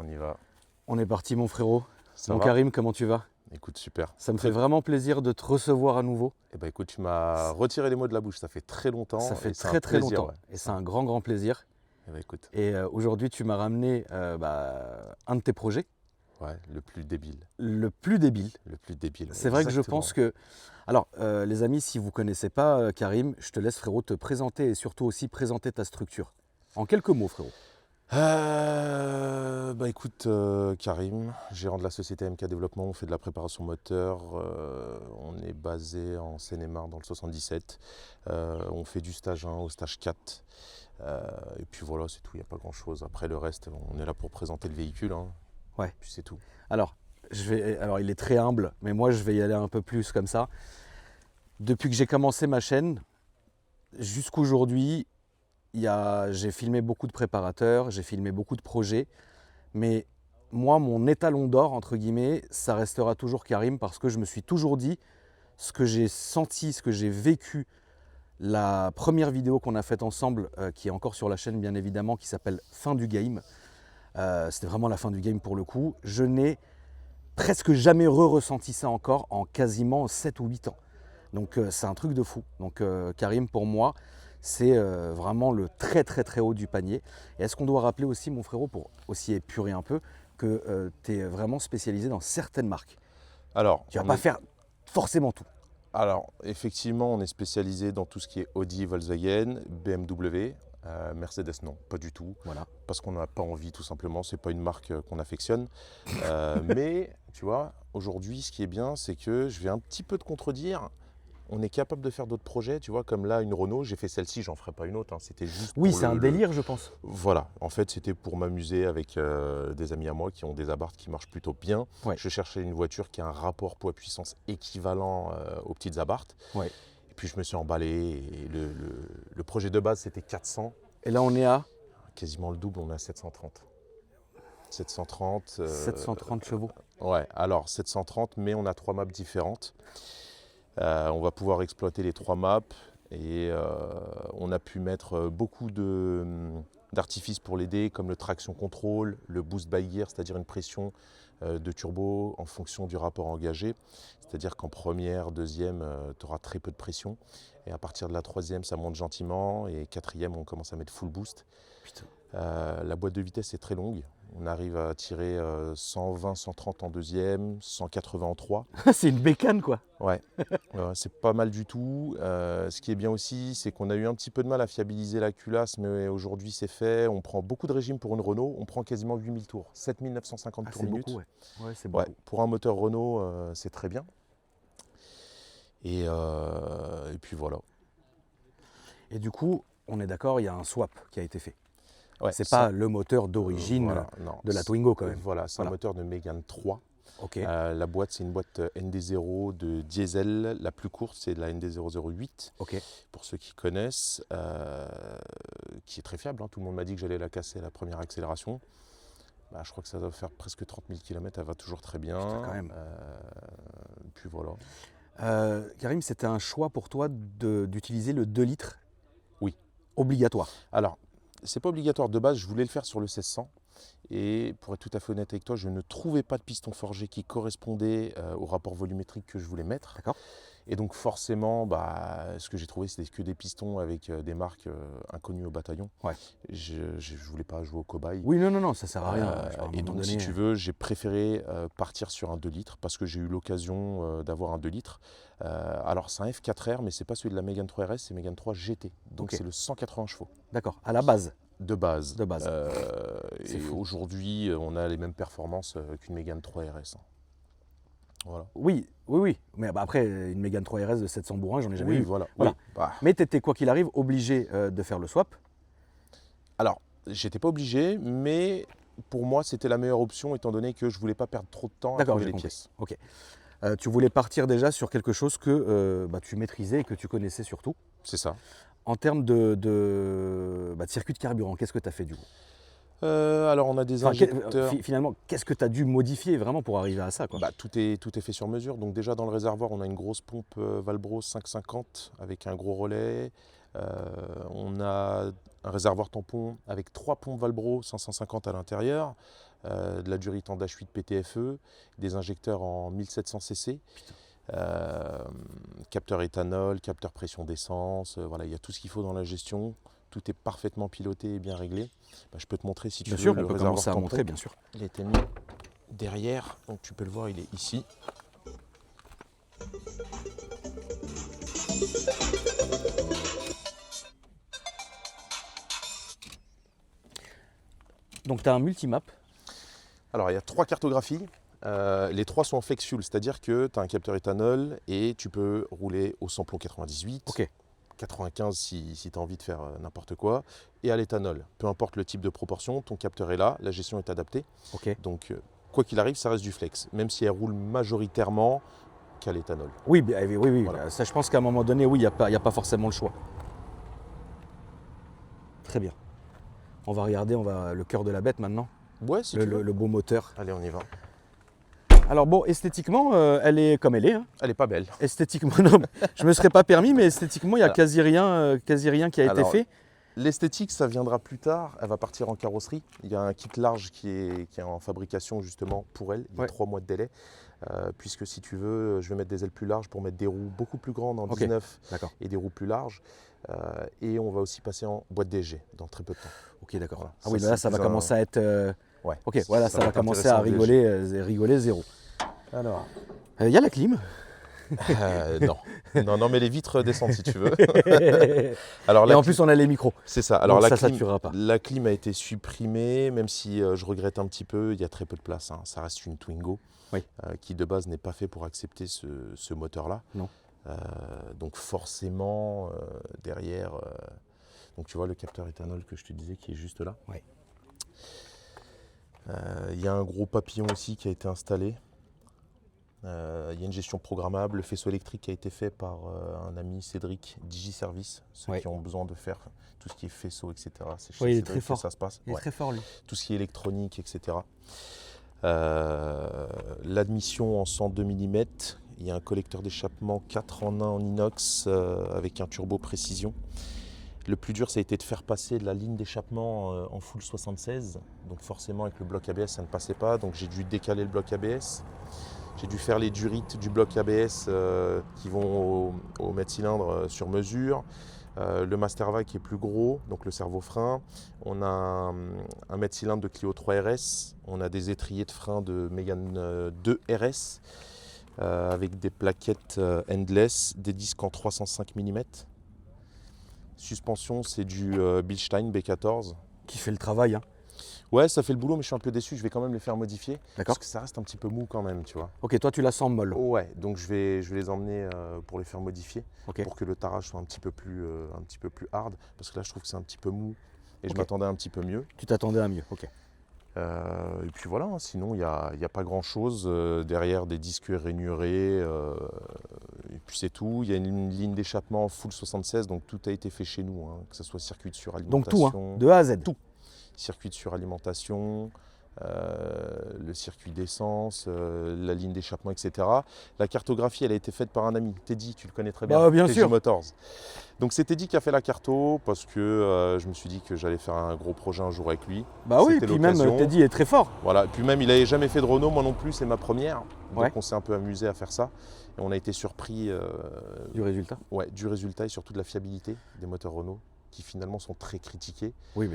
On y va. On est parti mon frérot. Ça Mon va? Karim, comment tu vas? Écoute, super. Ça me fait vraiment plaisir de te recevoir à nouveau. Eh ben écoute, tu m'as retiré les mots de la bouche, ça fait très longtemps. Ça fait et c'est un très plaisir, longtemps ouais. et c'est un grand plaisir. Eh ben écoute, Et aujourd'hui tu m'as ramené un de tes projets, ouais, le plus débile. le plus débile. Le plus débile, C'est vrai que je exactement. pense que... Alors les amis, si vous ne connaissez pas Karim, je te laisse frérot te présenter et surtout aussi présenter ta structure. En quelques mots frérot. Bah écoute, Karim, gérant de la société MK Développement, on fait de la préparation moteur. On est basé en Seine-et-Marne dans le 77. On fait du stage 1 au stage 4. Et puis voilà, c'est tout, il n'y a pas grand chose. Après le reste, on est là pour présenter le véhicule. Hein. Ouais. Puis c'est tout. Alors, il est très humble, mais moi je vais y aller un peu plus comme ça. Depuis que j'ai commencé ma chaîne, jusqu'aujourd'hui, j'ai filmé beaucoup de préparateurs, j'ai filmé beaucoup de projets, mais moi, mon étalon d'or, entre guillemets, ça restera toujours Karim parce que je me suis toujours dit ce que j'ai senti, ce que j'ai vécu. La première vidéo qu'on a faite ensemble, qui est encore sur la chaîne bien évidemment, qui s'appelle Fin du game. C'était vraiment la fin du game pour le coup. Je n'ai presque jamais ressenti ça encore en quasiment 7 ou 8 ans. Donc c'est un truc de fou. Donc Karim, pour moi, c'est vraiment le très haut du panier. Et est-ce qu'on doit rappeler aussi, mon frérot, pour aussi épurer un peu, que tu es vraiment spécialisé dans certaines marques. Alors, Tu ne vas pas faire forcément tout. Alors, effectivement, on est spécialisé dans tout ce qui est Audi, Volkswagen, BMW. Mercedes, non, pas du tout. Voilà. Parce qu'on n'a pas envie, tout simplement. Ce n'est pas une marque qu'on affectionne. Mais, tu vois, aujourd'hui, ce qui est bien, c'est que je vais un petit peu te contredire. On est capable de faire d'autres projets, tu vois, comme là, une Renault. J'ai fait celle-ci, j'en ferai pas une autre. Hein. C'était juste Oui, pour c'est un délire, je pense. Voilà, en fait, c'était pour m'amuser avec des amis à moi qui ont des Abarth qui marchent plutôt bien. Ouais. Je cherchais une voiture qui a un rapport poids-puissance équivalent aux petites Abarth. Ouais. Et puis je me suis emballé et le projet de base c'était 400. Et là, on est à Quasiment le double, on est à 730. 730. 730 chevaux. Ouais, alors 730, mais on a 3 maps différentes. On va pouvoir exploiter les 3 maps et on a pu mettre beaucoup d'artifices pour l'aider, comme le traction control, le boost by gear, c'est-à-dire une pression de turbo en fonction du rapport engagé. C'est-à-dire qu'en première, deuxième, tu auras très peu de pression. Et à partir de la troisième, ça monte gentiment. Et quatrième, on commence à mettre full boost. Putain. La boîte de vitesse est très longue. On arrive à tirer 120, 130 en deuxième, 180 en 3. C'est une bécane, quoi. Ouais, c'est pas mal du tout. Ce qui est bien aussi, c'est qu'on a eu un petit peu de mal à fiabiliser la culasse, mais aujourd'hui c'est fait. On prend beaucoup de régime pour une Renault. On prend quasiment 8000 tours, 7950 tours minute. Beaucoup, ouais. Ouais, c'est Ouais, beaucoup. pour un moteur Renault, c'est très bien. Et puis voilà. Et du coup, on est d'accord, il y a un swap qui a été fait. Ouais, C'est pas le moteur d'origine voilà, non, de la Twingo quand même. Voilà, c'est un moteur de Mégane 3. Ok. La boîte, c'est une boîte ND0 de diesel. La plus courte, c'est la ND008. Ok. Pour ceux qui connaissent, qui est très fiable. Hein. Tout le monde m'a dit que j'allais la casser à la première accélération. Bah, je crois que ça doit faire presque 30 000 km. Elle va toujours très bien. Putain, quand même. Puis voilà. Karim, c'était un choix pour toi d'utiliser le 2 litres? Oui. Obligatoire. Alors, c'est pas obligatoire de base. Je voulais le faire sur le 1600. Et pour être tout à fait honnête avec toi, je ne trouvais pas de piston forgé qui correspondait au rapport volumétrique que je voulais mettre. D'accord. Et donc forcément, ce que j'ai trouvé, c'était que des pistons avec des marques inconnues au bataillon. Ouais. Je ne voulais pas jouer au cobaye. Oui, non, ça sert à rien. Et donc, si tu veux, j'ai préféré partir sur un 2 litres parce que j'ai eu l'occasion d'avoir un 2 litres. Alors, c'est un F4R, mais ce n'est pas celui de la Mégane 3 RS, c'est Mégane 3 GT. Donc, c'est le 180 chevaux. D'accord, à la base. De base. De base. Et aujourd'hui, on a les mêmes performances qu'une Mégane 3 RS. Hein. Voilà. Oui. Mais après, une Mégane 3 RS de 700 bourrins, j'en ai jamais Oui, eu. voilà. Voilà. Oui. Mais tu étais, quoi qu'il arrive, obligé de faire le swap. Alors, j'étais pas obligé, mais pour moi, c'était la meilleure option étant donné que je voulais pas perdre trop de temps à trouver les pièces. Ok. Tu voulais partir déjà sur quelque chose que tu maîtrisais et que tu connaissais surtout. C'est ça. En termes de circuit de carburant, qu'est-ce que tu as fait du coup? Alors, on a des injecteurs. Finalement, qu'est-ce que tu as dû modifier vraiment pour arriver à ça, quoi? Tout est fait sur mesure. Donc déjà, dans le réservoir, on a une grosse pompe Valbro 550 avec un gros relais. On a un réservoir tampon avec 3 pompes Valbro 550 à l'intérieur. de la durite en Dash 8 PTFE, des injecteurs en 1700 cc, capteur éthanol, capteur pression d'essence, voilà, il y a tout ce qu'il faut dans la gestion. Tout est parfaitement piloté et bien réglé. Je peux te montrer si tu veux. Bien sûr, le on peut réservoir commencer à tampon. montrer, bien sûr. Il a été mis derrière, donc tu peux le voir, il est ici. Donc tu as un multimap. Alors il y a 3 cartographies. Les 3 sont en flex fuel, c'est-à-dire que tu as un capteur éthanol et tu peux rouler au samplon 98. Ok. 95 si tu as envie de faire n'importe quoi, et à l'éthanol. Peu importe le type de proportion, ton capteur est là, la gestion est adaptée. Ok. Donc quoi qu'il arrive, ça reste du flex, même si elle roule majoritairement qu'à l'éthanol. Oui, oui. Voilà. Ça, je pense qu'à un moment donné, oui, il n'y a pas forcément le choix. Très bien. On va regarder le cœur de la bête maintenant, Ouais, si tu veux. le beau moteur. Allez, on y va. Alors bon, esthétiquement, elle est comme elle est. Hein. Elle est pas belle. Esthétiquement, non, je me serais pas permis, mais esthétiquement, il n'y a quasi rien qui a été fait. L'esthétique, ça viendra plus tard. Elle va partir en carrosserie. Il y a un kit large qui est en fabrication justement pour elle. Il y a 3 mois de délai. Puisque si tu veux, je vais mettre des ailes plus larges pour mettre des roues beaucoup plus grandes en 19 et des roues plus larges. Et on va aussi passer en boîte DG dans très peu de temps. Ok, d'accord. Voilà. Ah oui, là, ça va commencer à être... Ouais. Ok, voilà, ça va commencer à rigoler zéro. Alors, il y a la clim. non, mais les vitres descendent si tu veux. Alors, et en plus, on a les micros. C'est ça. Alors, donc, ça ne saturera pas. La clim a été supprimée, même si je regrette un petit peu, il y a très peu de place. Hein. Ça reste une Twingo qui, de base, n'est pas fait pour accepter ce moteur-là. Non. Donc, forcément, derrière, donc tu vois le capteur éthanol que je te disais qui est juste là. Oui. Il y a un gros papillon aussi qui a été installé. Il y a une gestion programmable, le faisceau électrique a été fait par un ami Cédric Digiservice, ceux qui ont besoin de faire tout ce qui est faisceau, etc. C'est chez Cédric que ça se passe. Il est très fort lui. Tout ce qui est électronique, etc. L'admission en 102 mm, il y a un collecteur d'échappement 4 en 1 en inox avec un turbo précision. Le plus dur, ça a été de faire passer la ligne d'échappement en full 76. Donc forcément, avec le bloc ABS, ça ne passait pas. Donc j'ai dû décaler le bloc ABS. J'ai dû faire les durites du bloc ABS qui vont au mètre cylindre sur mesure. Le Mastervac qui est plus gros, donc le servo-frein. On a un mètre cylindre de Clio 3 RS. On a des étriers de frein de Mégane 2 RS avec des plaquettes endless, des disques en 305 mm. Suspension, c'est du Bilstein B14. Qui fait le travail. Hein. Ouais, ça fait le boulot, mais je suis un peu déçu. Je vais quand même les faire modifier. D'accord. Parce que ça reste un petit peu mou quand même, tu vois. Ok, toi tu la sens molle. Ouais, donc je vais les emmener pour les faire modifier. Okay. Pour que le tarage soit un petit peu plus hard. Parce que là, je trouve que c'est un petit peu mou. Et je m'attendais un petit peu mieux. Tu t'attendais à mieux, ok. Et puis voilà, hein, sinon il n'y a pas grand chose. Derrière des disques rainurés. Et puis c'est tout. Il y a une ligne d'échappement full 76, donc tout a été fait chez nous. Hein, que ce soit circuit de suralimentation. Donc tout, hein, de A à Z. Tout. Circuit de suralimentation, le circuit d'essence, la ligne d'échappement, etc. La cartographie, elle a été faite par un ami, Teddy, tu le connais très bien, bien Teddy sûr. Motors. Donc c'est Teddy qui a fait la carto parce que je me suis dit que j'allais faire un gros projet un jour avec lui. Bah oui, puis même Teddy est très fort. Voilà, puis même il n'avait jamais fait de Renault, moi non plus, c'est ma première. Donc ouais. On s'est un peu amusé à faire ça. Et on a été surpris du résultat. Ouais, du résultat et surtout de la fiabilité des moteurs Renault, qui finalement sont très critiqués, oui,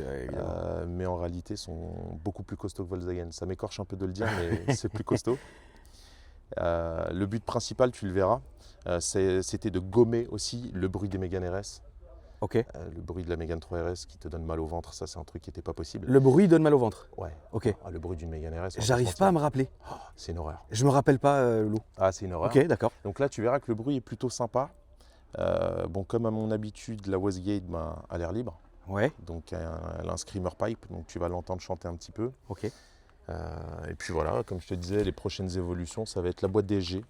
mais en réalité sont beaucoup plus costauds que Volkswagen. Ça m'écorche un peu de le dire, mais c'est plus costaud. Le but principal, tu le verras, c'était de gommer aussi le bruit des Mégane RS. Ok. Le bruit de la Mégane 3 RS qui te donne mal au ventre, ça c'est un truc qui n'était pas possible. Le bruit donne mal au ventre? Ouais. Ok. Le bruit d'une Mégane RS. J'arrive pas à me rappeler. Oh, c'est une horreur. Je me rappelle pas, Lou. Ah, c'est une horreur. Ok, d'accord. Donc là, tu verras que le bruit est plutôt sympa. Comme à mon habitude, la Westgate à l'air libre. Ouais. Donc elle a un screamer pipe, donc tu vas l'entendre chanter un petit peu. Ok. Et puis voilà, comme je te disais, les prochaines évolutions, ça va être la boîte DSG,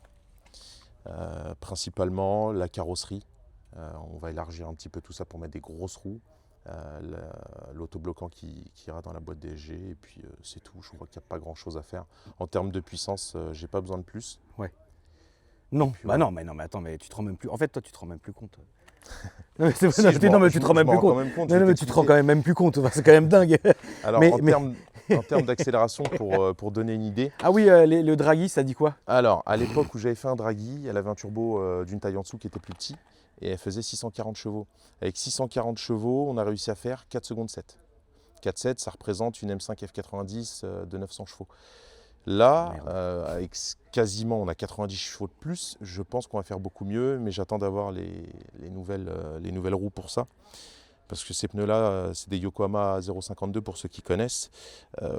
principalement la carrosserie. On va élargir un petit peu tout ça pour mettre des grosses roues. L'autobloquant qui ira dans la boîte DSG, et puis c'est tout. Je crois qu'il n'y a pas grand chose à faire. En termes de puissance, j'ai pas besoin de plus. Ouais. Non, puis, non, mais attends, mais tu te rends même plus. En fait, toi, tu te rends même plus compte. Non, mais tu te rends même plus compte. Non, mais tu te rends quand même plus compte. C'est quand même dingue. Alors, en termes d'accélération, pour donner une idée. Ah oui, le Draghi, ça dit quoi? Alors, à l'époque où j'avais fait un Draghi, elle avait un turbo d'une taille en dessous qui était plus petit et elle faisait 640 chevaux. Avec 640 chevaux, on a réussi à faire 4 secondes 7. 4,7, ça représente une M5 F90 de 900 chevaux. Là, avec quasiment, on a 90 chevaux de plus. Je pense qu'on va faire beaucoup mieux, mais j'attends d'avoir les nouvelles roues pour ça. Parce que ces pneus-là, c'est des Yokohama 0,52 pour ceux qui connaissent.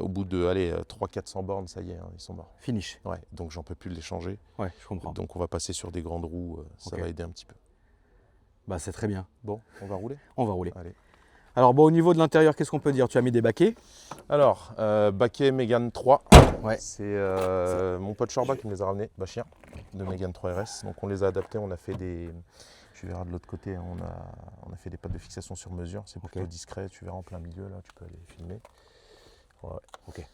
Au bout de 300-400 bornes, ça y est, hein, ils sont morts. Finish. Ouais, donc j'en peux plus les changer. Ouais, je comprends. Donc on va passer sur des grandes roues, ça va aider un petit peu. Bah c'est très bien. Bon, on va rouler? On va rouler. Allez. Alors bon, au niveau de l'intérieur, qu'est-ce qu'on peut dire? Tu as mis des baquets? Alors, baquet Mégane 3. Ouais. C'est mon pote Chorba qui me les a ramenés, Bachir, de Mégane 3 RS. Donc on les a adaptés, on a fait des... Tu verras de l'autre côté, hein, on a fait des pattes de fixation sur mesure. C'est plutôt discret, tu verras en plein milieu, là, tu peux aller filmer. Ouais. Ok.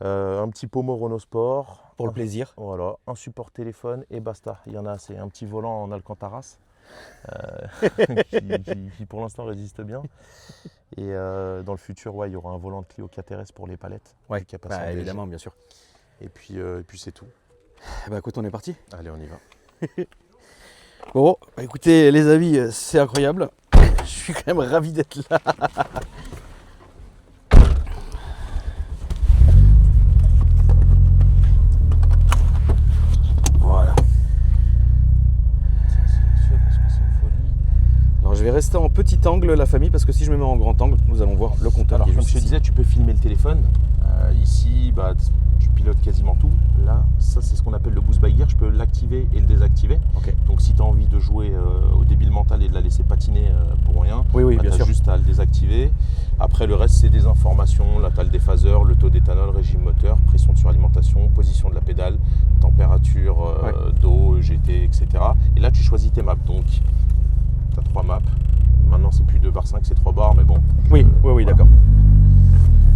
Un petit pommeau Renault Sport. Pour le plaisir. Voilà, un support téléphone et basta. Il y en a assez. Un petit volant en Alcantara. Qui pour l'instant résiste bien. Et dans le futur, ouais, il y aura un volant de Clio 4RS pour les palettes. Ouais, bah, évidemment, bien sûr. Et puis c'est tout. Bah écoute, on est parti. Allez, on y va. Bon, bah, écoutez les amis, c'est incroyable. Je suis quand même ravi d'être là. Voilà. Alors je vais rester en petit angle la famille parce que si je me mets en grand angle, nous allons voir le compteur. Alors qui est comme juste je te ici. disais, tu peux filmer le téléphone. Ici, bah, je pilote quasiment tout. Là, ça c'est ce qu'on appelle le boost by gear. Je peux l'activer et le désactiver. Ok. Donc si tu as envie de jouer au débile mental et de la laisser patiner pour rien, Oui, bah, bien tu as sûr. juste à le désactiver. Après le reste, c'est des informations. Là, tu as le déphaseur, le taux d'éthanol, régime moteur, pression de suralimentation, position de la pédale, température d'eau, GT, etc. Et là, tu choisis tes maps. Donc, tu as 3 maps. Maintenant, c'est plus 2 bar 5, c'est 3 bars, mais bon. Oui, voilà. d'accord.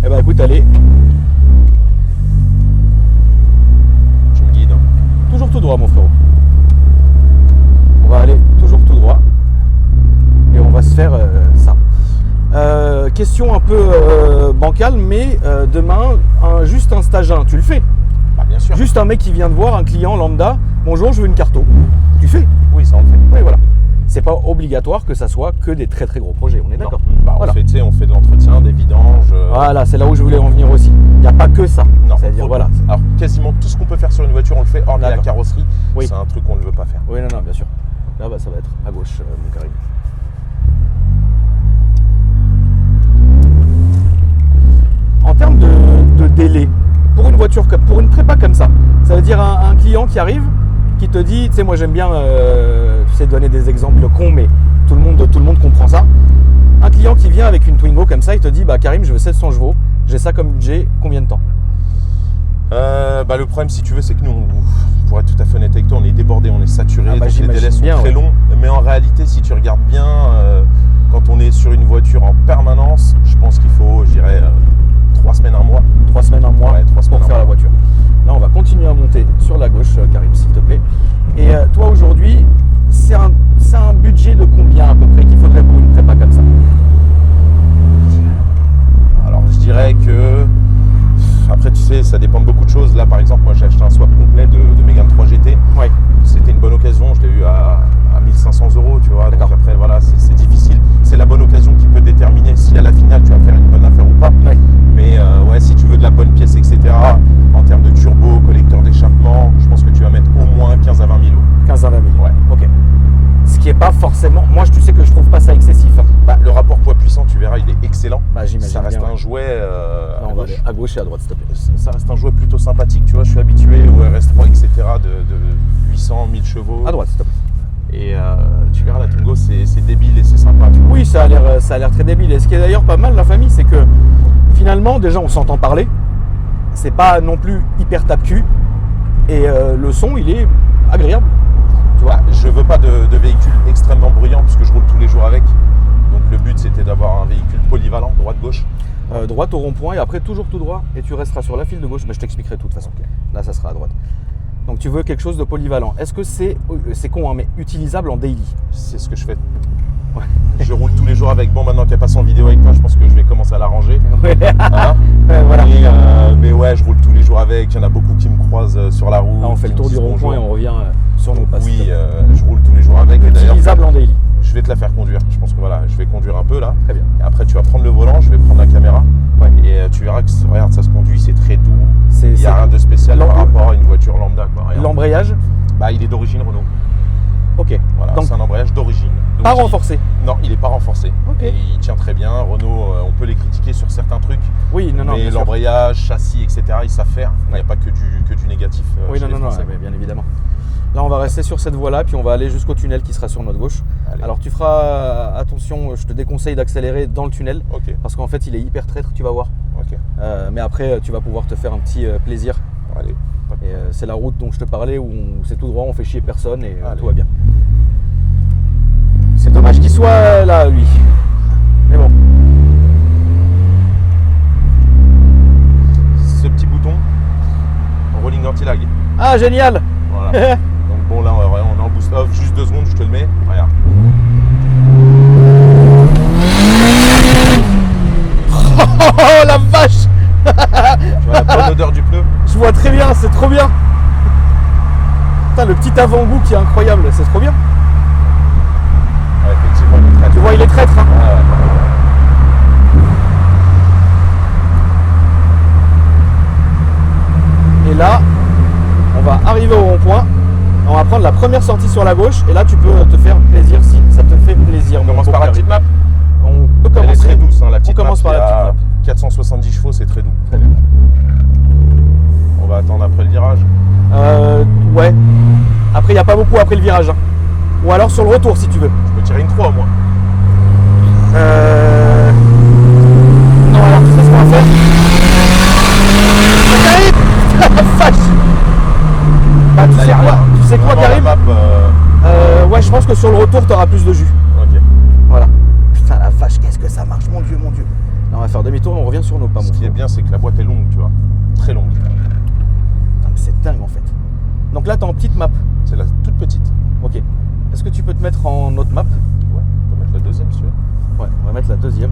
Eh ben écoute, allez, Tu me guides. Hein. toujours tout droit mon frérot. On va aller toujours tout droit. Et on va se faire ça. Question un peu bancale, mais demain, juste un stage 1, tu le fais? Bah, bien sûr. Juste un mec qui vient de voir, un client lambda, bonjour, je veux une carto. Tu fais? Oui, ça on le fait. Oui, voilà. C'est pas obligatoire que ça soit que des très très gros projets, on est d'accord? Bah, Voilà. on fait de l'entretien, des vidanges. Voilà, c'est là où je voulais en venir aussi. Il n'y a pas que ça. Non, C'est-à-dire, voilà. Alors, quasiment tout ce qu'on peut faire sur une voiture, on le fait, hormis la D'accord. carrosserie. Oui. C'est un truc qu'on ne veut pas faire. Oui, non, bien sûr. Là, bah, ça va être à gauche, mon Karim. En termes de délai, pour une voiture, pour une prépa comme ça veut dire un client qui arrive, qui te dit, tu sais, moi j'aime bien, tu sais, donner des exemples cons, mais tout le monde comprend ça. Un client qui vient avec une Twingo comme ça, il te dit, bah Karim, je veux 700 chevaux, j'ai ça comme budget, combien de temps? Bah, le problème, si tu veux, c'est que nous, pour être tout à fait honnête avec toi, on est débordé, on est saturé, Ah bah, donc les j'imagine délais sont bien, très ouais. longs. Mais en réalité, si tu regardes bien, quand on est sur une voiture en permanence, je pense qu'il faut, je dirais, 3 semaines, 1 mois. 3 semaines, 1 mois, Ouais, 3 semaines, pour un faire mois. la voiture. Là, on va continuer à monter sur la gauche, Karim, s'il te plaît. Et toi, aujourd'hui, c'est un budget de combien à peu près qu'il faudrait pour une prépa comme ça? Alors, je dirais que, après, tu sais, ça dépend de beaucoup de choses. Là, par exemple, moi, j'ai acheté un swap complet de Mégane 3 GT. Ouais. C'était une bonne occasion, je l'ai eu à 1500 €, tu vois. Donc D'accord. après, voilà, c'est difficile. C'est la bonne occasion qui peut déterminer si à la finale, tu vas faire une bonne affaire ou pas. Ouais. Mais ouais, si tu veux de la bonne pièce, etc., en termes de turbo, collecteur d'échappement, je pense que tu vas mettre au moins 15 à 20 000 €. 15 à 20 000. Ouais. Ok. Ce qui n'est pas forcément. Moi, tu sais que je trouve pas ça excessif. Hein. Bah, le rapport poids-puissant, tu verras, il est excellent. Bah, j'imagine Ça reste bien, un ouais. jouet Là, on va aller à gauche et à droite, s'il te plaît. ça reste un jouet plutôt sympathique, tu vois. Je suis habitué au RS3, etc., de 800, 1000 chevaux. À droite, s'il te plaît. Et tu verras, la Twingo, c'est débile et c'est sympa. Tu vois. Oui, ça a l'air très débile. Et ce qui est d'ailleurs pas mal, la famille, c'est que finalement, déjà, on s'entend parler. C'est pas non plus hyper tape-cul. Et le son, il est agréable. Tu vois, je veux pas de véhicule extrêmement bruyant puisque je roule tous les jours avec. Donc le but, c'était d'avoir un véhicule polyvalent, droite-gauche. Droite au rond-point et après toujours tout droit et tu resteras sur la file de gauche, mais je t'expliquerai de toute façon. Là, ça sera à droite. Donc tu veux quelque chose de polyvalent. Est-ce que c'est con, hein, mais utilisable en daily? C'est ce que je fais Ouais. Je roule tous les jours avec. Bon, maintenant qu'elle passe en vidéo avec toi, je pense que je vais commencer à la ranger. Ouais. Hein Ouais, voilà. Mais ouais, je roule tous les jours avec. Il y en a beaucoup qui me croisent sur la route. Là, on fait le qui tour me du disent rond-point et bonjour. on revient sur nos passes. Oui, je roule tous les jours avec. Et d'ailleurs, Utilisable en daily. je vais te la faire conduire. Je pense que voilà, je vais conduire un peu là. Très bien. Et après, tu vas prendre le volant, je vais prendre la caméra. Ouais. Et tu verras que regarde, ça se conduit, c'est très doux. C'est- Il n'y a c'est- rien de spécial L'em- par rapport à une voiture lambda. Quoi, rien. L'embrayage, Bah, il est d'origine Renault. ok. Voilà, Donc, c'est un embrayage d'origine. Donc, pas il- renforcé. Non, il n'est pas renforcé. Ok. Et il tient très bien. Renault, on peut les critiquer sur certains trucs, Oui, non, mais bien sûr. l'embrayage, châssis, etc., ils savent faire. Il n'y a pas que du négatif. Oui, chez non, les non, non, Français. ouais, bien évidemment. Là, on va rester sur cette voie-là, puis on va aller jusqu'au tunnel qui sera sur notre gauche. Allez. Alors, tu feras attention, je te déconseille d'accélérer dans le tunnel, Ok, parce qu'en fait, il est hyper traître, tu vas voir. ok. Mais après, tu vas pouvoir te faire un petit plaisir. Allez. Pas de- Et c'est la route dont je te parlais, où c'est tout droit, on fait chier personne et Allez. tout va bien. C'est dommage qu'il soit là, lui. Mais bon. Ce petit bouton, rolling anti-lag. Ah, génial. Voilà. Donc bon, là, on est en boost off. Juste 2 secondes, je te le mets. Regarde. Oh la vache. Tu vois la bonne odeur du pneu? Je vois très bien, c'est trop bien. Putain, le petit avant-goût qui est incroyable, c'est trop bien. Ouais, effectivement, il est très Tu vois, il est traître. Hein. Ouais, Et là, on va arriver au rond-point. On va prendre la première sortie sur la gauche. Et là, tu peux te faire plaisir si ça te fait plaisir. On mon commence beau par la Karim. petite map. On peut Elle est commencer. très douce, hein, la petite On commence map. par la petite map. 470 chevaux, c'est très doux. Très bien. On va attendre après le virage. Ouais. Après, il n'y a pas beaucoup après le virage. Hein. Ou alors sur le retour si tu veux. Je peux tirer une 3 au moins. Non, alors tu sais ce qu'on va faire. Karim. La vache. Bah, tu Là, sais y a quoi, rien. tu sais quoi, Vraiment, Karim. la map, Ouais, je pense que sur le retour, tu auras plus de jus. ok. Voilà. Putain, la vache, qu'est-ce que ça marche, mon Dieu, mon Dieu. Là, on va faire demi-tour, on revient sur nos pas, mon Ce qui est frère. bien, c'est que la boîte est longue, tu vois. Très longue. Putain, mais c'est dingue, en fait. Donc là, t'es en petite map. C'est la toute petite. Ok. Est-ce que tu peux te mettre en autre map? Ouais, on peut mettre la deuxième si tu veux. Ouais, on va mettre la deuxième.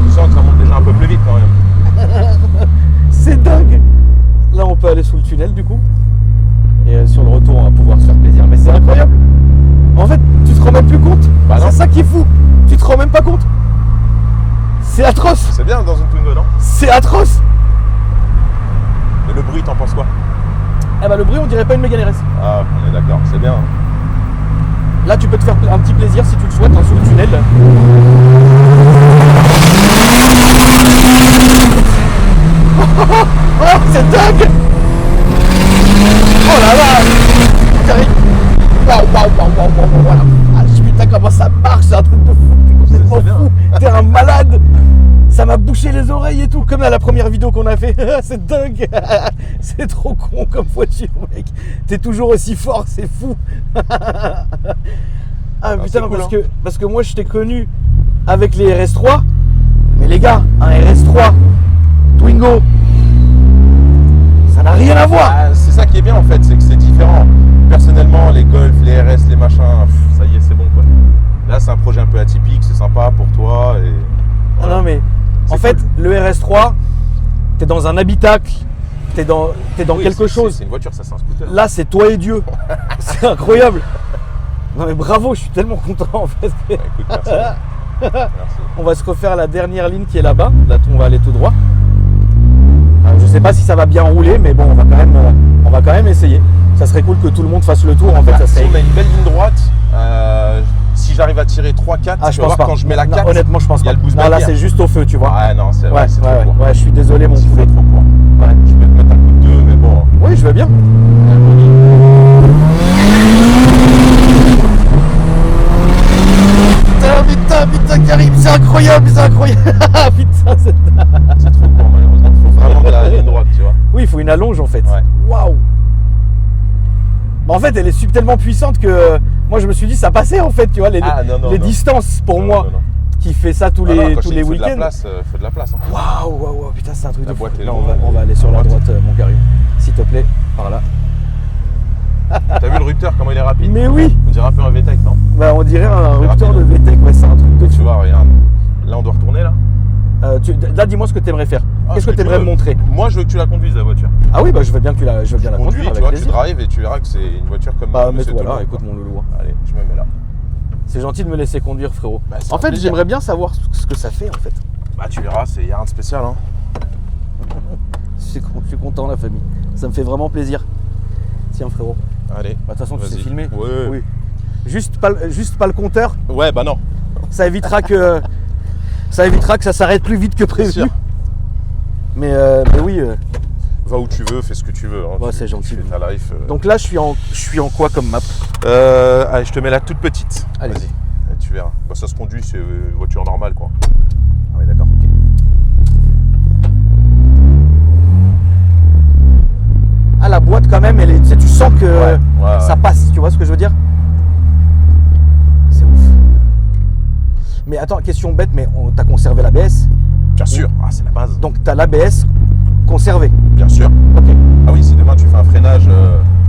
Tu sens que ça monte déjà un peu plus vite quand même. C'est dingue. Là, on peut aller sous le tunnel, du coup. Et sur le retour, on va pouvoir se faire plaisir. Mais c'est incroyable. En fait, tu te rends même plus compte. Bah non. C'est ça qui est fou. Tu te rends même pas compte. C'est atroce. C'est bien dans une Twingo, non? C'est atroce. Mais le bruit, t'en penses quoi? Eh ben, le bruit, on dirait pas une Mégane RS. Ah, on est d'accord, c'est bien. Hein. Là, tu peux te faire un petit plaisir si tu le souhaites hein, sous le tunnel. Oh, c'est dingue. Oh là là. Karim. Waouh, waouh, waouh, waouh, waouh, waouh. Ah, putain, comment ça marche, c'est un truc de fou. T'es complètement C'est bien. fou. T'es un malade. Ça m'a bouché les oreilles et tout, comme à la première vidéo qu'on a fait. C'est dingue. C'est trop con comme voiture, mec. T'es toujours aussi fort, c'est fou. Ah putain, c'est cool, parce que moi je t'ai connu avec les RS3. Mais les gars, un RS3 Twingo, ça n'a rien à voir. Ah, c'est ça qui est bien en fait, c'est que c'est différent. Personnellement, les Golf, les RS, les machins, ça y est, c'est bon quoi. Là, c'est un projet un peu atypique, c'est sympa pour toi. Et... Ah non mais en C'est fait, cool. le RS3, t'es dans un habitacle, t'es dans Oui, quelque chose. C'est une voiture, ça c'est un scooter. Là, c'est toi et Dieu. C'est incroyable. Non mais bravo, je suis tellement content en fait. Bah, écoute, merci. Merci. On va se refaire la dernière ligne qui est là-bas. Là, on va aller tout droit. Je sais pas si ça va bien rouler, mais bon, on va quand même essayer. Ça serait cool que tout le monde fasse le tour. En fait, Bah, ça si serait. on a une belle ligne droite, si j'arrive à tirer 3-4, Ah, tu je vas pense voir pas. quand je mets la Non, 4, honnêtement, je pense il y pas. a le boost Non, là, barrière. c'est juste au feu, tu vois. Ouais, non, c'est Ouais, c'est trop ouais, court. ouais, je suis désolé, mon C'est poulet. trop court. Ouais. Je peux te mettre un coup de 2, mais bon. Oui, je veux bien. Putain, Karim, c'est incroyable, c'est incroyable. Putain, c'est. C'est trop court malheureusement. Il faut vraiment de la ligne droite, tu vois. Oui, il faut une allonge en fait. Ouais. Waouh. En fait, elle est tellement puissante que moi, je me suis dit, ça passait en fait, tu vois, les distances pour moi, qui fait ça tous les week-ends. Il faut de la place. Hein. Waouh, putain, c'est un truc La de fou. boîte est Là, longue, on va aller sur la droite, mon Karim. S'il te plaît, par là. T'as vu le rupteur, comment il est rapide? Mais oui. On dirait un peu un VTEC, non? Bah, on dirait un rupteur de VTEC, ouais, c'est un truc de fou. Tu vois, regarde. Là, on doit retourner, là. Là, dis-moi ce que tu aimerais faire. Qu'est-ce que tu aimerais me montrer? Moi, je veux que tu la conduises, la voiture. Ah oui, bah je veux bien que tu la conduire avec tu vois, plaisir. tu drives et tu verras que c'est une voiture comme Bah, monsieur mets-toi tout le là, monde, écoute quoi. mon loulou. Allez, je me mets là. C'est gentil de me laisser conduire, frérot. Bah, c'est en un fait, plaisir. j'aimerais bien savoir ce que ça fait, en fait. Bah, tu verras, il n'y a rien de spécial. Hein. Je suis content, la famille. Ça me fait vraiment plaisir. Tiens, frérot. Allez. Bah, de toute façon, tu sais filmer. Ouais. Oui. Juste pas le compteur. Ouais, bah non. Ça évitera que ça s'arrête plus vite que prévu. sûr. Mais oui. Va où tu veux, fais ce que tu veux. Hein. Ouais, c'est gentil. Tu fais ta life. Donc là, je suis en quoi comme map? Allez, je te mets la toute petite. Allez. Vas-y. Et tu verras. Bah, ça se conduit, c'est une voiture normale, quoi. Ah oui, d'accord, ok. Ah, la boîte quand même, tu sais, tu sens que ça passe, tu vois ce que je veux dire? C'est ouf. Mais attends, question bête, mais t'as conservé l'ABS? Bien sûr, c'est la base. Donc t'as l'ABS conservé? Bien sûr. Ok. Ah oui, si demain tu fais un freinage.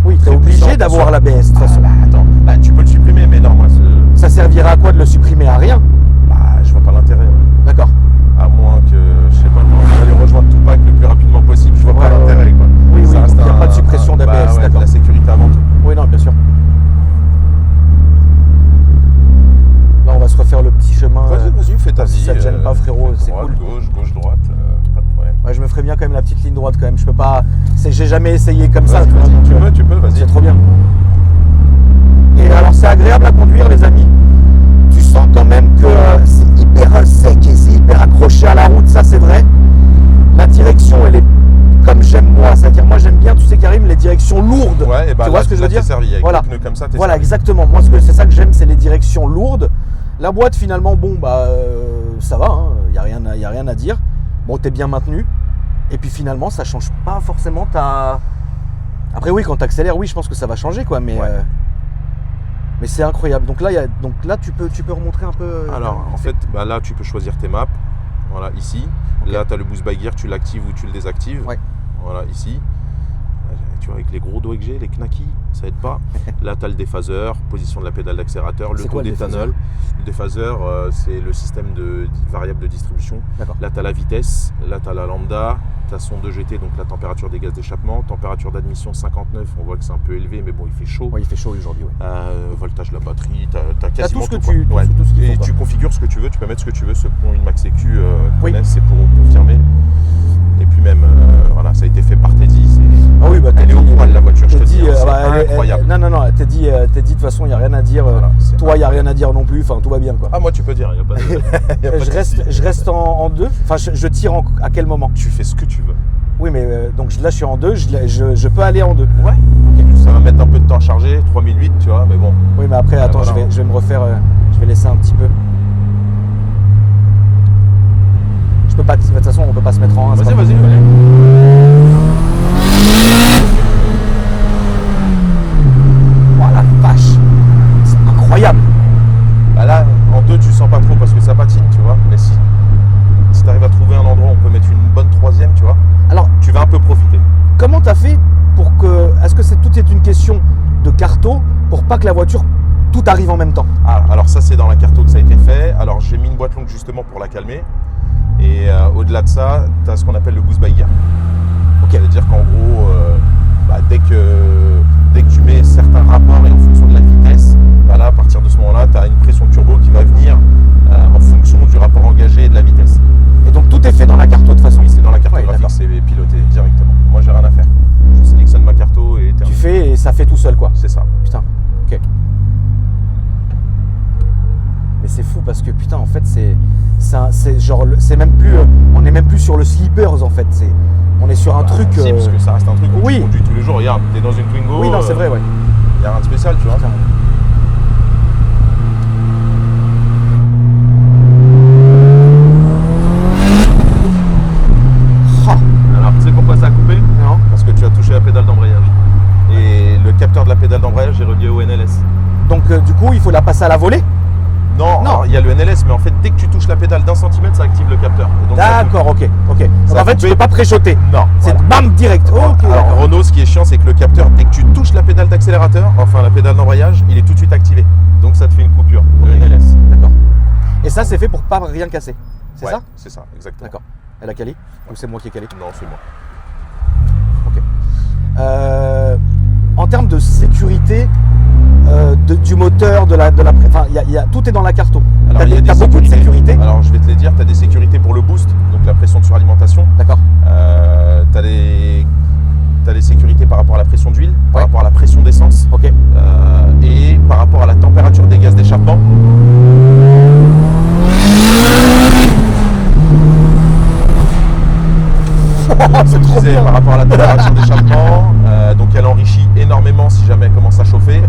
Oui, t'es obligé d'avoir l'ABS de toute façon. Bah attends, tu peux le supprimer, mais non, moi. Ça servira à quoi de le supprimer? À rien? Bah, je vois pas l'intérêt. D'accord. À moins que, je sais pas, on va aller rejoindre Tupac le plus rapidement possible, je vois pas l'intérêt, quoi. Oui, ça reste il n'y a pas de suppression d'ABS, d'accord. La sécurité avant tout. Oui, non, bien sûr. Là, on va se refaire le petit chemin. Vas-y, fais ta vie. Si ça te gêne pas, frérot, c'est cool. Gauche, droite, pas de problème. Ouais, je me ferais bien quand même la petite ligne droite quand même. Je peux pas. J'ai jamais essayé comme ça. Tu peux, vas-y. C'est trop bien. Et alors, c'est agréable à conduire, les amis. Tu sens quand même que c'est hyper sec et c'est hyper accroché à la route, ça c'est vrai. La direction, elle est comme j'aime moi. C'est-à-dire, moi j'aime bien, tu sais, Karim, les directions lourdes. Ouais, et bah tu vois ce que je veux dire? Servi avec voilà. des pneus comme ça, t'es Voilà, servi. exactement. Moi, c'est ça que j'aime, c'est les directions lourdes. La boîte, finalement, bon, bah, ça va, il n'y a rien à dire. Bon, t'es bien maintenu. Et puis finalement, ça change pas forcément ta. Après, oui, quand tu accélères, oui, je pense que ça va changer, quoi. Mais, mais c'est incroyable. Donc là, tu peux remontrer un peu. Alors, en fait, bah, là, tu peux choisir tes maps. Voilà, ici. Okay. Là, tu as le boost by gear, tu l'actives ou tu le désactives. Ouais. Voilà, ici. Tu vois, avec les gros doigts que j'ai, les knackis, ça aide pas. Là, tu as le déphaseur, position de la pédale d'accélérateur, le taux d'éthanol. Le déphaseur, c'est le système de variable de distribution. Là, tu as la vitesse, là, tu as la lambda, tu as son 2GT, donc la température des gaz d'échappement. Température d'admission 59, on voit que c'est un peu élevé, mais bon, il fait chaud. Ouais, il fait chaud aujourd'hui. Ouais. Voltage de la batterie, tu as quasiment tout ce que tout. Et tu configures ce que tu veux, tu peux mettre ce que tu veux. Ceux qui ont une Max EQ connaissent, c'est pour confirmer. Et puis même, voilà, ça a été fait par Teddy. Ah oui, bah, elle est au poil la voiture, je te dis, c'est incroyable. Non, Teddy, de toute façon, il n'y a rien à dire. Voilà, toi, il n'y a rien à dire non plus, enfin, tout va bien, quoi. Ah, moi, tu peux dire, il n'y a pas de... je reste en deux, enfin, je tire à quel moment? Tu fais ce que tu veux. Oui, mais donc là, je suis en deux, je peux aller en deux. Ouais. Okay. Ça va mettre un peu de temps à charger, 3008, tu vois, mais bon. Oui, mais après, attends, voilà. je vais me refaire, je vais laisser un petit peu. Je peux pas, de toute façon, on peut pas se mettre en 1. Vas-y. Oh la vache, c'est incroyable. Bah là, en deux, tu sens pas trop parce que ça patine, tu vois. Mais si tu arrives à trouver un endroit où on peut mettre une bonne troisième, tu vois, alors tu vas un peu profiter. Comment tu as fait pour que... Est-ce que tout est une question de carto pour pas que la voiture, tout arrive en même temps? Alors ça, c'est dans la carto que ça a été fait. Alors j'ai mis une boîte longue justement pour la calmer. Et au-delà de ça, tu as ce qu'on appelle le boost by gear. Okay. C'est-à-dire qu'en gros, dès que tu mets certains rapports et en fonction de la vitesse, bah là, à partir de ce moment-là, tu as une pression turbo qui va venir en fonction du rapport engagé et de la vitesse. Et donc tout est fait dans la carto de toute façon? Oui, c'est dans la cartographie, c'est piloté directement. Moi, j'ai rien à faire. Je sélectionne ma carto et tu fais et ça fait tout seul, quoi. C'est ça. Putain, ok. Mais c'est fou parce que putain, en fait, c'est même plus, on n'est même plus sur le Sleepers en fait. On est sur un truc. Si, parce que ça reste un truc que oui. tu conduis tous les jours. Regarde, t'es dans une Twingo. Oui, non, c'est vrai, ouais. Il n'y a rien de spécial, tu vois. Putain. Alors, tu sais pourquoi ça a coupé? Non. Parce que tu as touché la pédale d'embrayage. Et le capteur de la pédale d'embrayage est relié au NLS. Donc du coup, il faut la passer à la volée? Non, Non. alors, il y a le NLS, mais en fait, dès que tu touches la pédale d'1 centimètre, ça active le capteur. Et donc, ça D'accord, ok. Donc Ça en fait, tu coupé. peux pas préchoter. Non. C'est voilà. bam, direct. Ok, Alors d'accord. Renault, ce qui est chiant, c'est que le capteur, dès que tu touches la pédale d'accélérateur, enfin la pédale d'embrayage, il est tout de suite activé. Donc ça te fait une coupure, le NLS. D'accord. Et ça, c'est fait pour pas rien casser. C'est Ouais, ça? C'est ça, exactement. D'accord. Elle a calé? Ou c'est moi qui ai calé? Non, c'est moi. Ok. En termes de sécurité du moteur, enfin, tout est dans la carto. Alors, il y a des T'as beaucoup de sécurités. sécurité. Alors je vais te les dire, tu as des sécurités pour le boost, donc la pression de suralimentation. D'accord. Tu as les sécurités par rapport à la pression d'huile, par rapport à la pression d'essence Ok. et par rapport à la température des gaz d'échappement. C'est trop bien. Par rapport à la température d'échappement, donc elle enrichit énormément si jamais elle commence à chauffer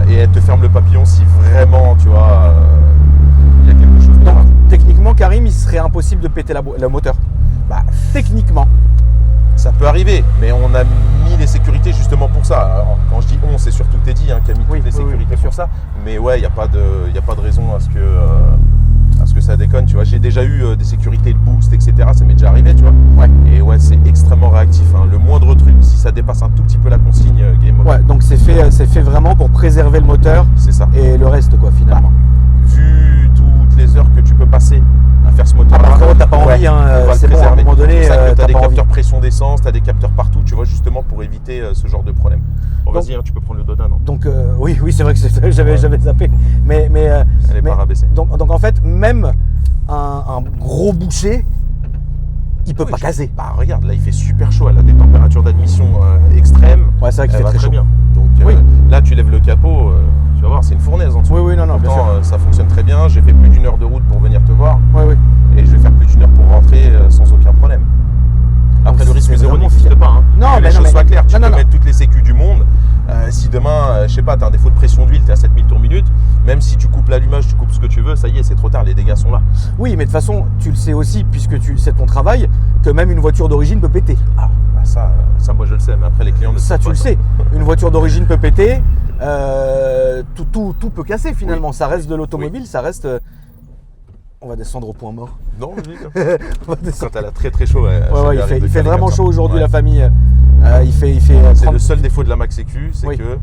et elle te ferme le papillon si vraiment tu vois il y a quelque chose de Donc grave. techniquement, Karim, il serait impossible de péter le moteur. Bah, Techniquement. ça peut arriver, mais on a mis les sécurités justement pour ça. Alors, quand je dis on, c'est surtout Teddy qui a mis toutes les sécurités bien pour sûr. ça. Mais ouais, il n'y a pas de raison à ce que ça déconne. Tu vois, j'ai déjà eu des sécurités de boost, etc. Ça m'est déjà arrivé, tu vois. Ouais. Et ouais, c'est extrêmement réactif. Hein. Le moindre truc, si ça dépasse un tout petit peu la consigne, game over. Ouais, donc c'est fait vraiment pour préserver le moteur C'est ça. et le reste, quoi, finalement. Vu toutes les heures que tu peux passer à faire ce moteur, Ah bah, frérot, t'as pas envie, hein, c'est bon, à un moment donné, tu t'as as des pas capteurs envie. pression d'essence, tu as des capteurs partout, tu vois, justement pour éviter ce genre de problème. Bon, Donc- vas-y, hein, tu peux prendre le Dodan. Hein. Donc oui, c'est vrai que j'avais zappé. Mais Elle est pas rabaissée. donc en fait, même un gros boucher, il peut Oui, pas caser. Bah regarde, là il fait super chaud, elle a des températures d'admission extrêmes. Ouais, c'est vrai qu'il Elle fait va très très chaud. bien. Donc Oui. Là tu lèves le capot, tu vas voir, c'est une fournaise en dessous. Oui, non, bien Pourtant, sûr. ça fonctionne très bien. J'ai fait plus d'1 heure de route pour venir te voir Oui. et je vais faire plus d'1 heure pour rentrer sans aucun problème. Après, le risque c'est zéro vraiment n'existe pas. Hein. Non, Que mais les non, choses mais- soient claires. Tu non, peux non, mettre toutes les sécus du monde. Si demain, je sais pas, tu as un défaut de pression d'huile, tu es à 7000 tours minute, même si tu coupes l'allumage, tu coupes ce que tu veux, ça y est, c'est trop tard, les dégâts sont là. Oui, mais de toute façon, tu le sais aussi, puisque c'est ton travail, que même une voiture d'origine peut péter. Ah, bah ça, moi je le sais, mais après les clients ne Ça, savent tu pas le ça. sais. Une voiture d'origine peut péter. Tout peut casser finalement. Oui. Ça reste de l'automobile, ça reste. On va descendre au point mort. Non, vas-y. On va descendre. Quand elle a très très chaud, Ouais, il fait vraiment chaud aujourd'hui, la famille. Il fait C'est 30. le seul défaut de la Max Sécu, c'est Oui. que,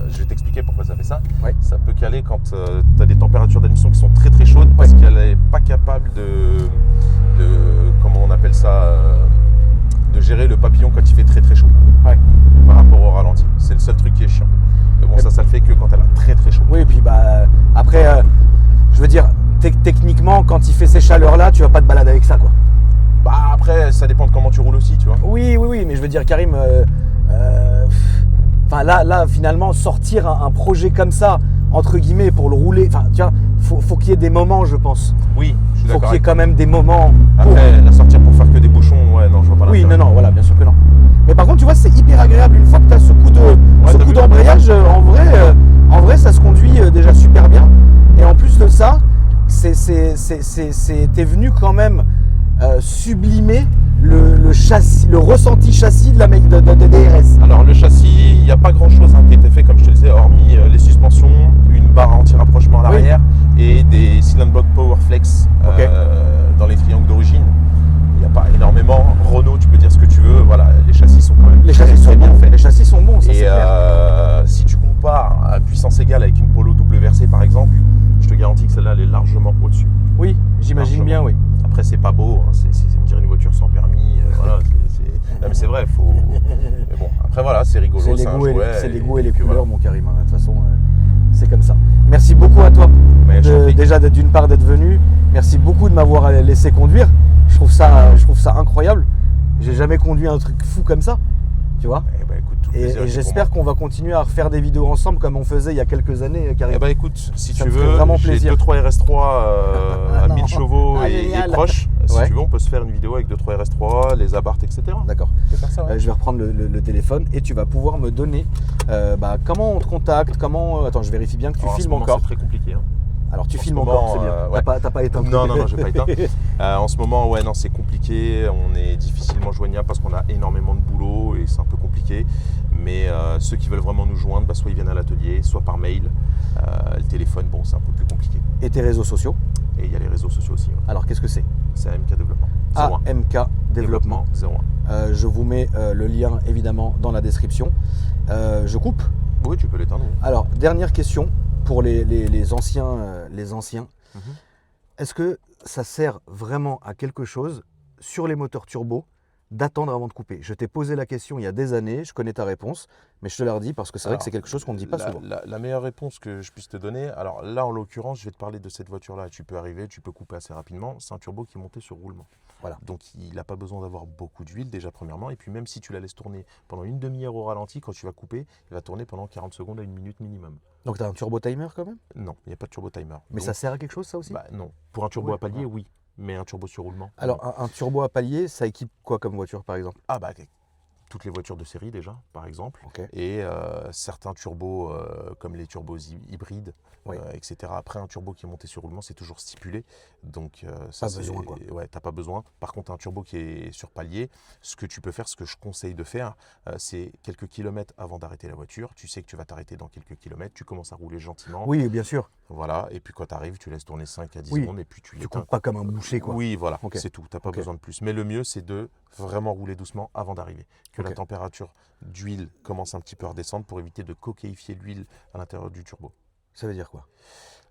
je vais t'expliquer pourquoi ça fait ça. Ouais. Ça peut caler quand tu as des températures d'admission qui sont très très chaudes parce qu'elle n'est pas capable de, comment on appelle ça, de gérer le papillon quand il fait très très chaud Ouais. par rapport au ralenti. C'est le seul truc qui est chiant. Mais bon, ça le fait que quand elle a très très chaud. Oui, et puis bah après, je veux dire, techniquement, quand il fait ces chaleurs-là, tu vas pas te balader avec ça, quoi. Bah après, ça dépend de comment tu roules aussi, tu vois. Oui, mais je veux dire, Karim, enfin là, finalement, sortir un projet comme ça, entre guillemets, pour le rouler, enfin, tu vois, faut qu'il y ait des moments, je pense. Oui, je suis Faut d'accord. qu'il y ait avec quand même des moments. toi. pour- Après, la sortir pour faire que des bouchons, ouais, non, je vois pas Oui, l'intérêt. non, voilà, bien sûr que non. Mais par contre, tu vois, c'est hyper agréable une fois que tu as ce coup t'as vu d'embrayage. En vrai, ça se conduit déjà super bien. Et en plus de ça, t'es venu quand même sublimer le châssis, le ressenti châssis de la de DRS. Alors le châssis, il n'y a pas grand chose qui a été fait comme je te disais, hormis les suspensions, une barre anti-rapprochement à l'arrière et des cylinder block power flex Ok. dans les triangles d'origine. Il n'y a pas énormément. Renault, tu peux dire ce que tu veux, voilà, les châssis sont quand même Les très, châssis très sont bien bons. faits. Les châssis sont bons, ça c'est Et clair. si tu compares à puissance égale avec une Polo WRC par exemple, je te garantis que celle-là elle est largement au-dessus. Oui, j'imagine bien, oui. Après c'est pas beau, hein, on dirait une voiture sans permis. Voilà, non mais c'est vrai, faut. Mais bon, après voilà, c'est rigolo. C'est les un goûts et jouet, les goûts et les puis couleurs, voilà. mon Karim. De toute façon, c'est comme ça. Merci beaucoup à toi. Mais je t'en prie. Déjà d'une part d'être venu. Merci beaucoup de m'avoir laissé conduire. Je trouve ça incroyable. J'ai jamais conduit un truc fou comme ça, tu vois. Eh ben, écoute, tout le plaisir Et est pour j'espère moi. qu'on va continuer à refaire des vidéos ensemble comme on faisait il y a quelques années, Karim. Eh ben écoute, si Ça tu me ferait veux, vraiment j'ai plaisir. 2-3 RS3 à Non. 1000 chevaux Ah, et génial. proches. Si Ouais. tu veux, on peut se faire une vidéo avec 2-3 RS3, les abarth, etc. D'accord. On peut faire ça, ouais. Je vais reprendre le téléphone et tu vas pouvoir me donner comment on te contacte, comment. Attends, je vérifie bien que tu Alors, en ce filmes moment, encore. c'est très compliqué. Hein. Alors tu En ce filmes moment, encore, c'est bien. ouais. T'as pas éteint. Non, j'ai pas éteint. En ce moment, ouais, non, c'est compliqué. On est difficilement joignable parce qu'on a énormément de boulot et c'est un peu compliqué. Mais ceux qui veulent vraiment nous joindre, bah, soit ils viennent à l'atelier, soit par mail. Le téléphone, bon, c'est un peu plus compliqué. Et tes réseaux sociaux? Et il y a les réseaux sociaux aussi. Ouais. Alors qu'est-ce que c'est? C'est AMK Développement. 01. AMK Développement. 01. Je vous mets le lien évidemment dans la description. Je coupe. Oui, tu peux l'éteindre. Oui. Alors, dernière question pour les anciens. Mhm. Est-ce que ça sert vraiment à quelque chose sur les moteurs turbo d'attendre avant de couper? Je t'ai posé la question il y a des années, je connais ta réponse, mais je te la redis parce que c'est vrai que c'est quelque chose qu'on ne dit pas souvent. La meilleure réponse que je puisse te donner, alors là en l'occurrence, je vais te parler de cette voiture-là. Tu peux arriver, tu peux couper assez rapidement. C'est un turbo qui est monté sur roulement. Voilà. Donc il n'a pas besoin d'avoir beaucoup d'huile déjà premièrement. Et puis même si tu la laisses tourner pendant une demi-heure au ralenti, quand tu vas couper, il va tourner pendant 40 secondes à 1 minute minimum. Donc tu as un turbo timer quand même? Non, il n'y a pas de turbo timer. Mais Donc, ça sert à quelque chose ça aussi? bah, non. Pour un turbo Oui, à palier, ouais. oui. Mais un turbo sur roulement. Alors non. un turbo à palier, ça équipe quoi comme voiture par exemple? Ah bah toutes les voitures de série déjà, par exemple. Ok. Et certains turbos comme les turbos hybrides, Oui. etc. Après un turbo qui est monté sur roulement, c'est toujours stipulé. Donc Pas besoin, quoi. Ouais, t'as pas besoin. Par contre, un turbo qui est sur palier, ce que tu peux faire, ce que je conseille de faire, c'est quelques kilomètres avant d'arrêter la voiture. Tu sais que tu vas t'arrêter dans quelques kilomètres, tu commences à rouler gentiment. Oui, bien sûr. Voilà, et puis quand tu arrives, tu laisses tourner 5 à 10 Oui. secondes et puis tu Tu l'éteins. coupes pas comme un boucher quoi. Oui, voilà, Ok. c'est tout. Tu n'as pas Ok. besoin de plus. Mais le mieux, c'est de vraiment rouler doucement avant d'arriver. Que la Ok. température d'huile commence un petit peu à redescendre pour éviter de coquéifier l'huile à l'intérieur du turbo. Ça veut dire quoi?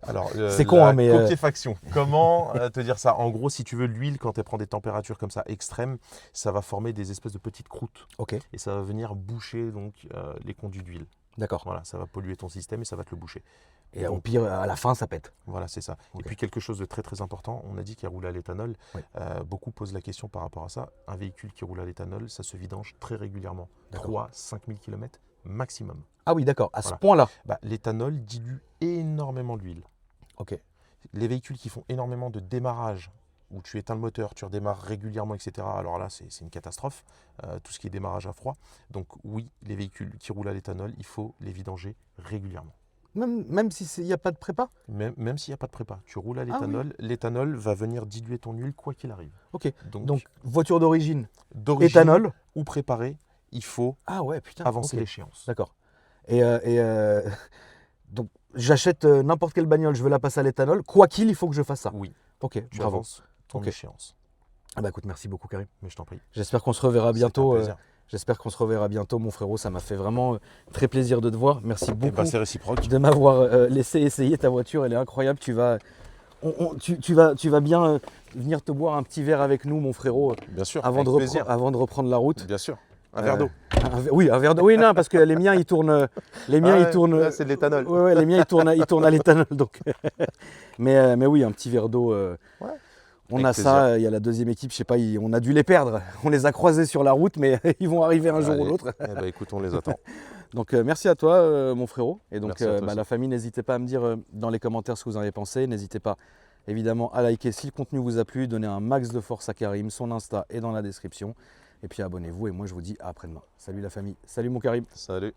Alors, C'est con, hein, mais, coquéfaction. Comment te dire ça? En gros, si tu veux, l'huile, quand elle prend des températures comme ça extrêmes, ça va former des espèces de petites croûtes. Ok, Et ça va venir boucher donc, les conduits d'huile. d'accord. Voilà, ça va polluer ton système et ça va te le boucher. Et au Donc, pire, à la fin, ça pète. voilà, c'est ça. Ok. Et puis quelque chose de très très important, on a dit qu'il roule à l'éthanol. Oui. Beaucoup posent la question par rapport à ça. Un véhicule qui roule à l'éthanol, ça se vidange très régulièrement. D'accord. 3-5 000 km maximum. Ah oui, d'accord, à ce Voilà. point-là. Bah, l'éthanol dilue énormément l'huile. Ok. Les véhicules qui font énormément de démarrage, où tu éteins le moteur, tu redémarres régulièrement, etc. Alors là, c'est une catastrophe, tout ce qui est démarrage à froid. Donc oui, les véhicules qui roulent à l'éthanol, il faut les vidanger régulièrement. Même s'il n'y a pas de prépa? Même s'il n'y a pas de prépa, tu roules à Ah l'éthanol, l'éthanol va venir diluer ton huile quoi qu'il arrive. Ok. Donc, Donc, voiture d'origine, d'origine éthanol. ou préparé, il faut Ah ouais, putain. avancer ok. l'échéance. D'accord. Donc, j'achète n'importe quelle bagnole, je veux la passer à l'éthanol. Quoi qu'il, il faut que je fasse ça. Oui, Ok, tu bravo. avances ton Ok. échéance. Ah bah écoute, merci beaucoup, Karim. Mais je t'en prie. J'espère qu'on se reverra bientôt. C'est un plaisir. J'espère qu'on se reverra bientôt, mon frérot. Ça m'a fait vraiment très plaisir de te voir. Merci Eh beaucoup ben, c'est réciproque. de m'avoir laissé essayer ta voiture. Elle est incroyable. Tu vas bien venir te boire un petit verre avec nous, mon frérot, Bien sûr, avant avec plaisir. de reprendre la route. Bien sûr. Un verre d'eau. Oui, un verre d'eau. Oui, non, parce que les miens, ils tournent. Les miens, ils tournent. Là, c'est de l'éthanol. Ouais, les miens, ils tournent à l'éthanol. Donc. mais oui, un petit verre d'eau. Ouais. On Avec a plaisir. ça. Il y a la deuxième équipe. Je sais pas, on a dû les perdre. On les a croisés sur la route, mais ils vont arriver un jour ou Allez. l'autre. Eh ben, écoute, on les attend. Donc merci à toi, mon frérot. Et donc Merci à toi aussi. la famille, n'hésitez pas à me dire dans les commentaires ce que vous en avez pensé. N'hésitez pas évidemment à liker si le contenu vous a plu. Donnez un max de force à Karim. Son Insta est dans la description. Et puis abonnez-vous. Et moi, je vous dis à après-demain. Salut la famille. Salut mon Karim. Salut.